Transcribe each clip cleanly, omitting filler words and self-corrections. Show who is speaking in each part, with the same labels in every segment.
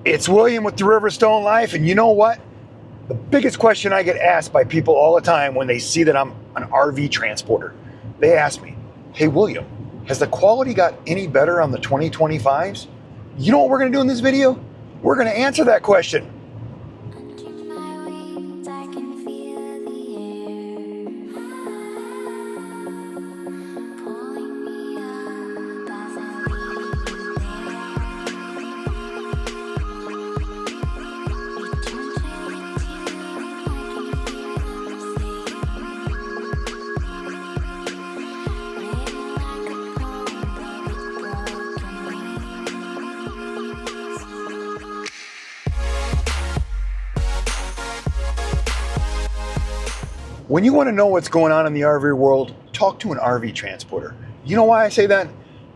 Speaker 1: It's William with the Riverstone Life, and you know what? The biggest question I get asked by people all the time when they see that I'm an RV transporter, they ask me, hey William, has the quality got any better on the 2025s? You know what we're gonna do in this video? We're gonna answer that question. When you want to know what's going on in the RV world, talk to an RV transporter. You know why I say that?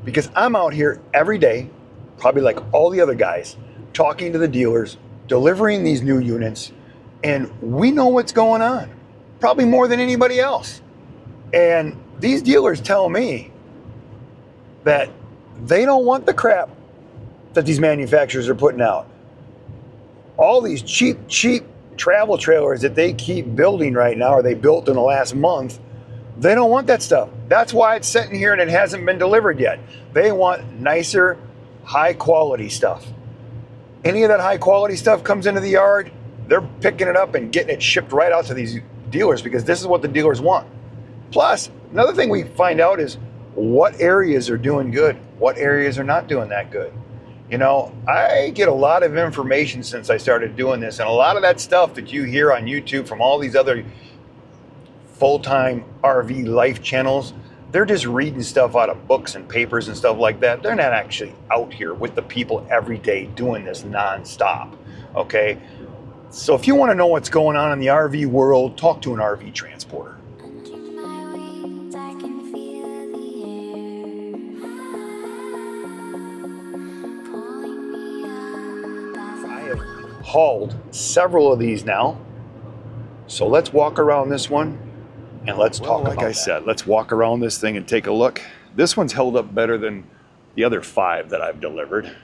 Speaker 1: Because I'm out here every day, probably like all the other guys, talking to the dealers, delivering these new units, and we know what's going on, probably more than anybody else. And these dealers tell me that they don't want the crap that these manufacturers are putting out. All these cheap travel trailers that they keep building right now, or they built in the last month, they don't want that stuff. That's why it's sitting here and it hasn't been delivered yet. They want nicer, high quality stuff. Any of that high quality stuff comes into the yard, they're picking it up and getting it shipped right out to these dealers because this is what the dealers want. Plus, another thing we find out is what areas are doing good, what areas are not doing that good. You know, I get a lot of information since I started doing this, and a lot of that stuff that you hear on YouTube from all these other full-time RV life channels, they're just reading stuff out of books and papers and stuff like that. They're not actually out here with the people every day doing this nonstop, okay? So if you want to know what's going on in the RV world, talk to an RV transporter. Hauled several of these now, so let's walk around this one and let's talk about that. Like I said, let's walk around this thing and take a look. This one's held up better than the other 5 that I've delivered.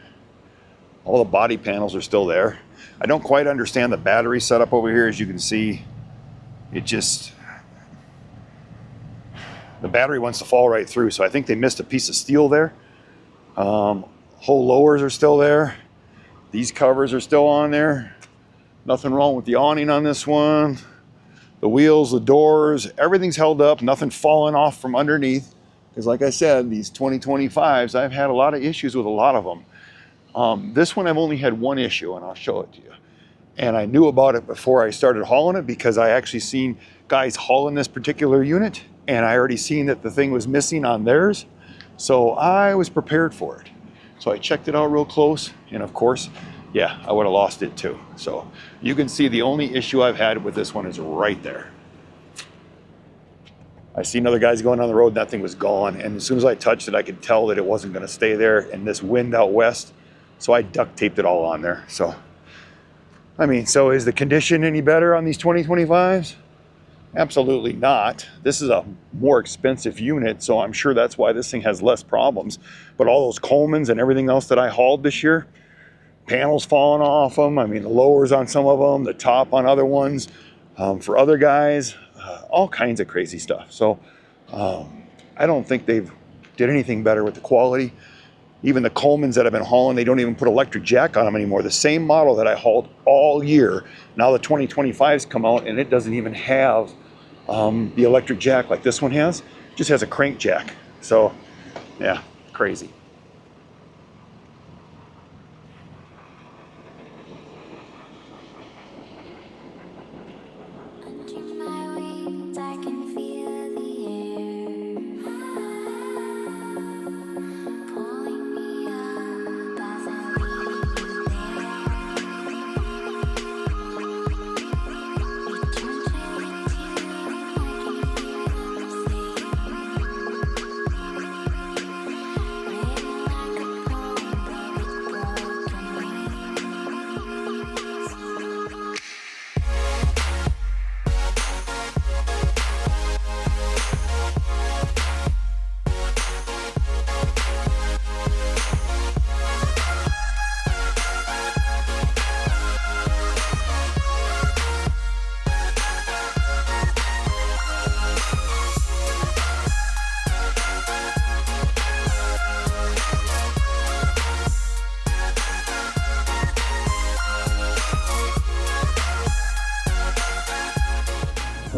Speaker 1: All the body panels are still there. I don't quite understand the battery setup over here. As you can see, it just, the battery wants to fall right through, so I think they missed a piece of steel there. Whole lowers are still there. These covers are still on there. Nothing wrong with the awning on this one. The wheels, the doors, everything's held up. Nothing falling off from underneath. Because like I said, these 2025s, I've had a lot of issues with a lot of them. This one I've only had one issue, and I'll show it to you. And I knew about it before I started hauling it because I actually seen guys hauling this particular unit, and I already seen that the thing was missing on theirs. So I was prepared for it. So I checked it out real close, and of course, yeah, I would have lost it too. So you can see the only issue I've had with this one is right there. I seen other guys going on the road, that thing was gone, and as soon as I touched it, I could tell that it wasn't gonna stay there in this wind out west, so I duct taped it all on there. So, I mean, so is the condition any better on these 2025s? Absolutely not. This is a more expensive unit, so I'm sure that's why this thing has less problems. But all those Colemans and everything else that I hauled this year, panels falling off them, I mean the lowers on some of them, the top on other ones, for other guys, all kinds of crazy stuff. So I don't think they've did anything better with the quality. Even the Colemans that I've been hauling, they don't even put electric jack on them anymore. The same model that I hauled all year, now the 2025s come out and it doesn't even have the electric jack like this one has. It just has a crank jack. So yeah, crazy.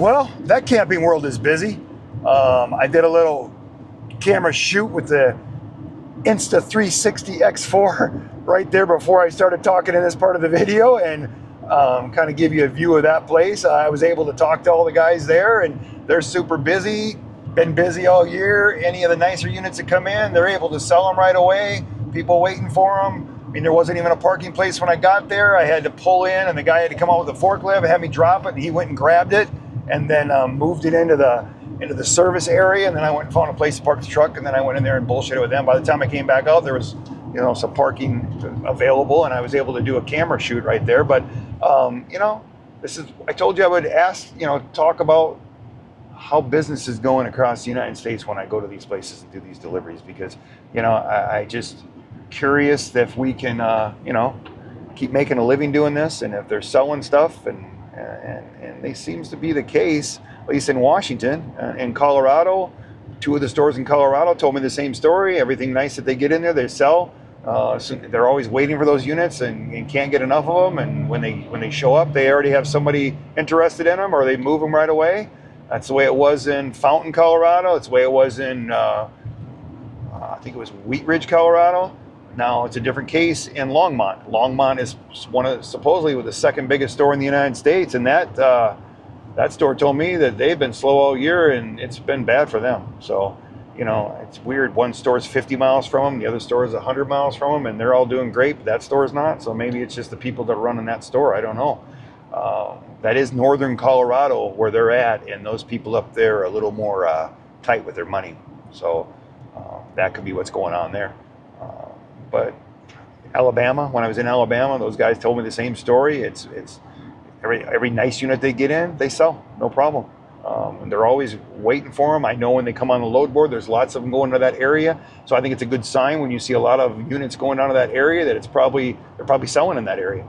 Speaker 1: Well, that camping world is busy. I did a little camera shoot with the Insta360 X4 right there before I started talking in this part of the video, and kind of give you a view of that place. I was able to talk to all the guys there, and they're super busy, been busy all year. Any of the nicer units that come in, they're able to sell them right away. People waiting for them. I mean, there wasn't even a parking place when I got there. I had to pull in, and the guy had to come out with a forklift, had me drop it, and he went and grabbed it, and then moved it into the service area, and then I went and found a place to park the truck, and then I went in there and bullshitted with them. By the time I came back out, there was, you know, some parking available, and I was able to do a camera shoot right there. But you know, this is, I told you I would ask, you know, talk about how business is going across the United States when I go to these places and do these deliveries, because, you know, I just curious if we can, you know, keep making a living doing this, and if they're selling stuff, and they seems to be the case, at least in Washington. In Colorado, 2 of the stores in Colorado told me the same story. Everything nice that they get in there, they sell. So they're always waiting for those units and can't get enough of them. And when they show up, they already have somebody interested in them, or they move them right away. That's the way it was in Fountain, Colorado. It's the way it was in, I think it was Wheat Ridge, Colorado. Now it's a different case in Longmont. Longmont is supposedly the second biggest store in the United States, and that store told me that they've been slow all year, and it's been bad for them. So, you know, it's weird. One store is 50 miles from them, the other store is 100 miles from them, and they're all doing great, but that store is not. So maybe it's just the people that are running that store. I don't know. That is northern Colorado where they're at, and those people up there are a little more tight with their money. So that could be what's going on there. But Alabama, when I was in Alabama, those guys told me the same story. It's every nice unit they get in, they sell, no problem. And they're always waiting for them. I know when they come on the load board, there's lots of them going to that area. So I think it's a good sign when you see a lot of units going down to that area, that they're probably selling in that area.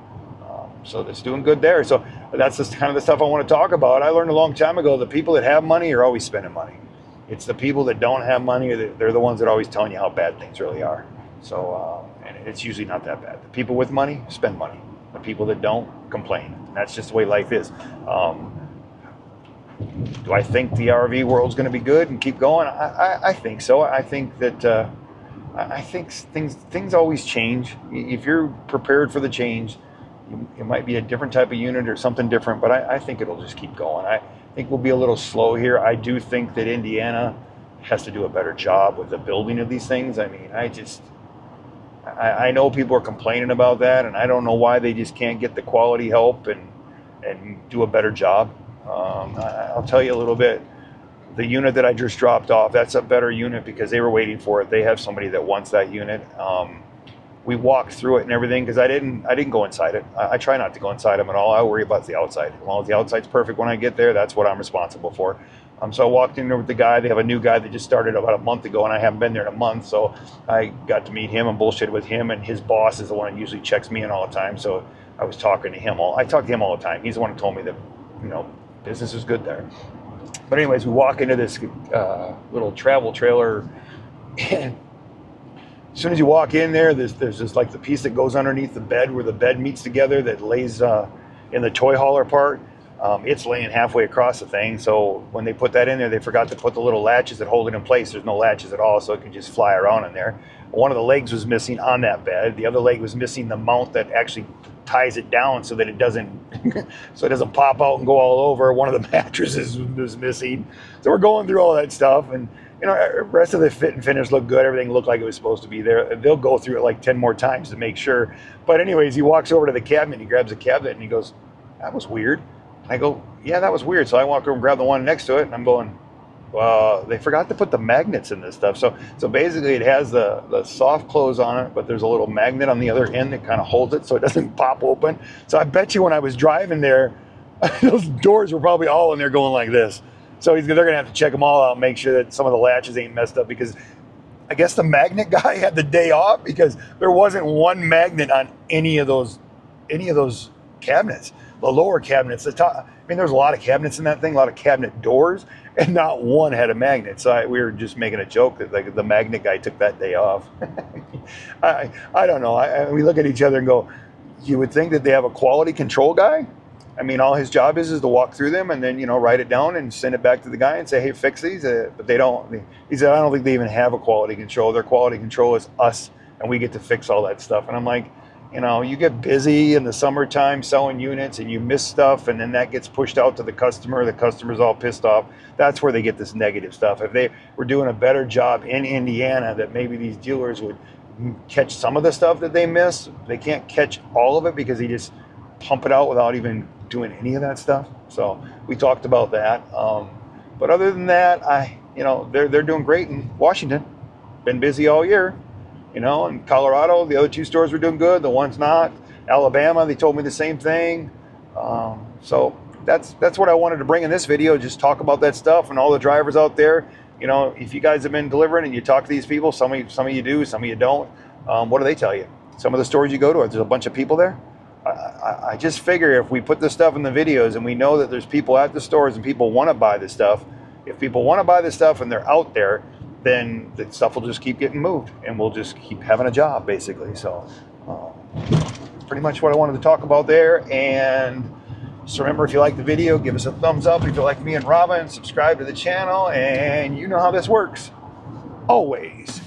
Speaker 1: So it's doing good there. So that's just kind of the stuff I want to talk about. I learned a long time ago, the people that have money are always spending money. It's the people that don't have money, they're the ones that are always telling you how bad things really are. So, and it's usually not that bad. The people with money spend money. The people that don't complain. And that's just the way life is. Do I think the RV world's going to be good and keep going? I think so. I think that I think things always change. If you're prepared for the change, it might be a different type of unit or something different, but I think it'll just keep going. I think we'll be a little slow here. I do think that Indiana has to do a better job with the building of these things. I mean, I know people are complaining about that, and I don't know why they just can't get the quality help and do a better job. I'll tell you a little bit. The unit that I just dropped off, that's a better unit because they were waiting for it. They have somebody that wants that unit. We walked through it and everything because I didn't go inside it. I try not to go inside them at all. I worry about the outside. As long as the outside's perfect when I get there, that's what I'm responsible for. So I walked in there with the guy. They have a new guy that just started about a month ago, and I haven't been there in a month. So I got to meet him and bullshit with him, and his boss is the one that usually checks me in all the time. So I was talking to him. I talk to him all the time. He's the one who told me that, you know, business is good there. But anyways, we walk into this little travel trailer, and as soon as you walk in there, there's just like the piece that goes underneath the bed where the bed meets together that lays in the toy hauler part. It's laying halfway across the thing. So when they put that in there, they forgot to put the little latches that hold it in place. There's no latches at all, so it can just fly around in there. One of the legs was missing on that bed. The other leg was missing the mount that actually ties it down so that it doesn't pop out and go all over. One of the mattresses was missing. So we're going through all that stuff, and you know, the rest of the fit and finish looked good. Everything looked like it was supposed to be there. They'll go through it like 10 more times to make sure. But anyways, he walks over to the cabinet, he grabs a cabinet, and he goes, "That was weird." I go, "Yeah, that was weird." So I walk over and grab the one next to it, and I'm going, they forgot to put the magnets in this stuff. So basically it has the soft close on it, but there's a little magnet on the other end that kind of holds it so it doesn't pop open. So I bet you when I was driving there, those doors were probably all in there going like this. So they're going to have to check them all out and make sure that some of the latches ain't messed up, because I guess the magnet guy had the day off because there wasn't one magnet on any of those cabinets. The lower cabinets, the top. I mean, there's a lot of cabinets in that thing, a lot of cabinet doors, and not one had a magnet. So we were just making a joke that like the magnet guy took that day off. I don't know. We look at each other and go, you would think that they have a quality control guy, I mean, all his job is to walk through them and then, write it down and send it back to the guy and say, hey, fix these. But they don't. He said, I don't think they even have a quality control. Their quality control is us, and we get to fix all that stuff. And I'm like, you get busy in the summertime selling units and you miss stuff, and then that gets pushed out to the customer. The customer's all pissed off. That's where they get this negative stuff. If they were doing a better job in Indiana, that maybe these dealers would catch some of the stuff that they miss. They can't catch all of it because they just pump it out without even doing any of that stuff. So we talked about that. But other than that, they're doing great in Washington. Been busy all year. In Colorado, the other 2 stores were doing good. The one's not. Alabama, they told me the same thing. So that's what I wanted to bring in this video. Just talk about that stuff, and all the drivers out there. If you guys have been delivering and you talk to these people, some of you do, some of you don't. What do they tell you? Some of the stores you go to, there's a bunch of people there. I just figure if we put this stuff in the videos and we know that there's people at the stores and people want to buy this stuff, if people want to buy this stuff and they're out there, then the stuff will just keep getting moved and we'll just keep having a job, basically. So pretty much what I wanted to talk about there. And just remember, if you like the video, give us a thumbs up. If you like me and Robin, subscribe to the channel, and you know how this works. Always